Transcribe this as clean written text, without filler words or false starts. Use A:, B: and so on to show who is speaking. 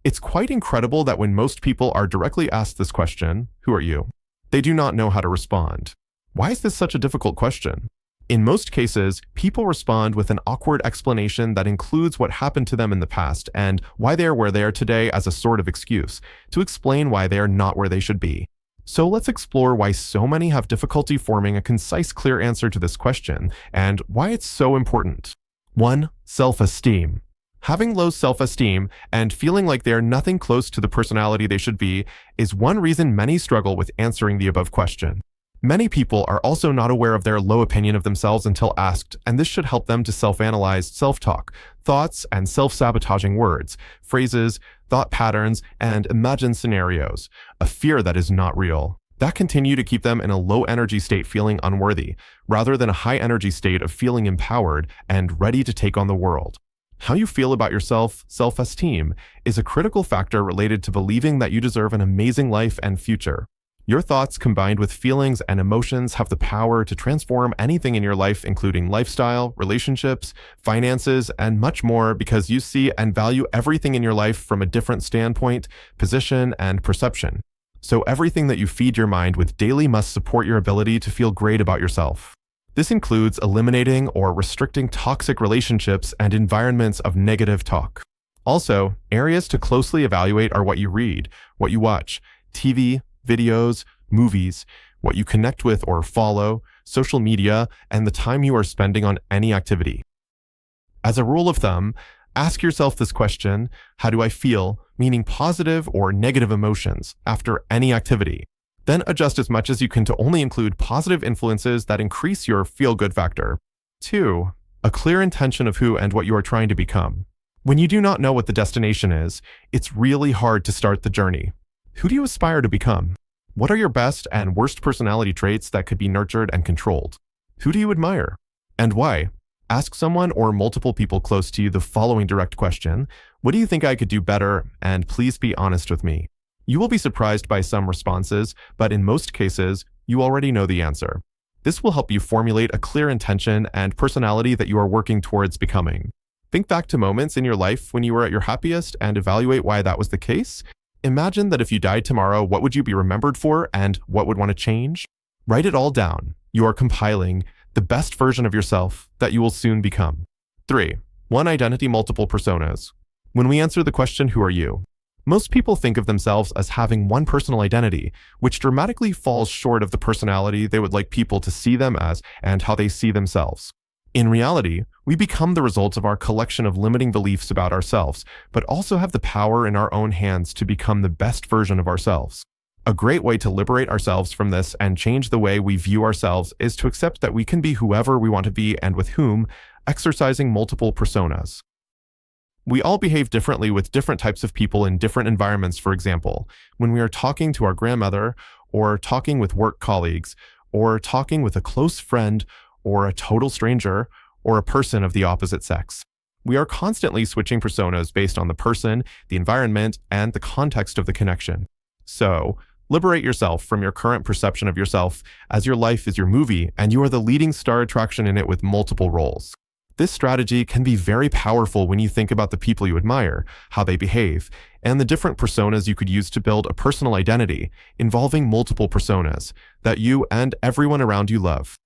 A: It's quite incredible that when most people are directly asked this question, who are you? They do not know how to respond. Why is this such a difficult question? In most cases, people respond with an awkward explanation that includes what happened to them in the past and why they are where they are today as a sort of excuse to explain why they are not where they should be. So let's explore why so many have difficulty forming a concise, clear answer to this question and why it's so important. 1. Self-esteem. Having low self-esteem and feeling like they are nothing close to the personality they should be is one reason many struggle with answering the above question. Many people are also not aware of their low opinion of themselves until asked, and this should help them to self-analyze self-talk, thoughts and self-sabotaging words, phrases, thought patterns, and imagined scenarios, a fear that is not real, that continue to keep them in a low-energy state feeling unworthy, rather than a high-energy state of feeling empowered and ready to take on the world. How you feel about yourself, self-esteem, is a critical factor related to believing that you deserve an amazing life and future. Your thoughts combined with feelings and emotions have the power to transform anything in your life, including lifestyle, relationships, finances, and much more because you see and value everything in your life from a different standpoint, position, and perception. So everything that you feed your mind with daily must support your ability to feel great about yourself. This includes eliminating or restricting toxic relationships and environments of negative talk. Also, areas to closely evaluate are what you read, what you watch, TV, videos, movies, what you connect with or follow, social media, and the time you are spending on any activity. As a rule of thumb, ask yourself this question: how do I feel, meaning positive or negative emotions, after any activity? Then adjust as much as you can to only include positive influences that increase your feel-good factor. 2. A clear intention of who and what you are trying to become. When you do not know what the destination is, it's really hard to start the journey. Who do you aspire to become? What are your best and worst personality traits that could be nurtured and controlled? Who do you admire? And why? Ask someone or multiple people close to you the following direct question: what do you think I could do better? And please be honest with me. You will be surprised by some responses, but in most cases, you already know the answer. This will help you formulate a clear intention and personality that you are working towards becoming. Think back to moments in your life when you were at your happiest and evaluate why that was the case. Imagine that if you died tomorrow, what would you be remembered for and what would want to change? Write it all down. You are compiling the best version of yourself that you will soon become. 3. One identity, multiple personas. When we answer the question, who are you? Most people think of themselves as having one personal identity, which dramatically falls short of the personality they would like people to see them as and how they see themselves. In reality, we become the result of our collection of limiting beliefs about ourselves, but also have the power in our own hands to become the best version of ourselves. A great way to liberate ourselves from this and change the way we view ourselves is to accept that we can be whoever we want to be and with whom, exercising multiple personas. We all behave differently with different types of people in different environments. For example, when we are talking to our grandmother, or talking with work colleagues, or talking with a close friend, or a total stranger, or a person of the opposite sex. We are constantly switching personas based on the person, the environment, and the context of the connection. So, liberate yourself from your current perception of yourself as your life is your movie and you are the leading star attraction in it with multiple roles. This strategy can be very powerful when you think about the people you admire, how they behave, and the different personas you could use to build a personal identity involving multiple personas that you and everyone around you love.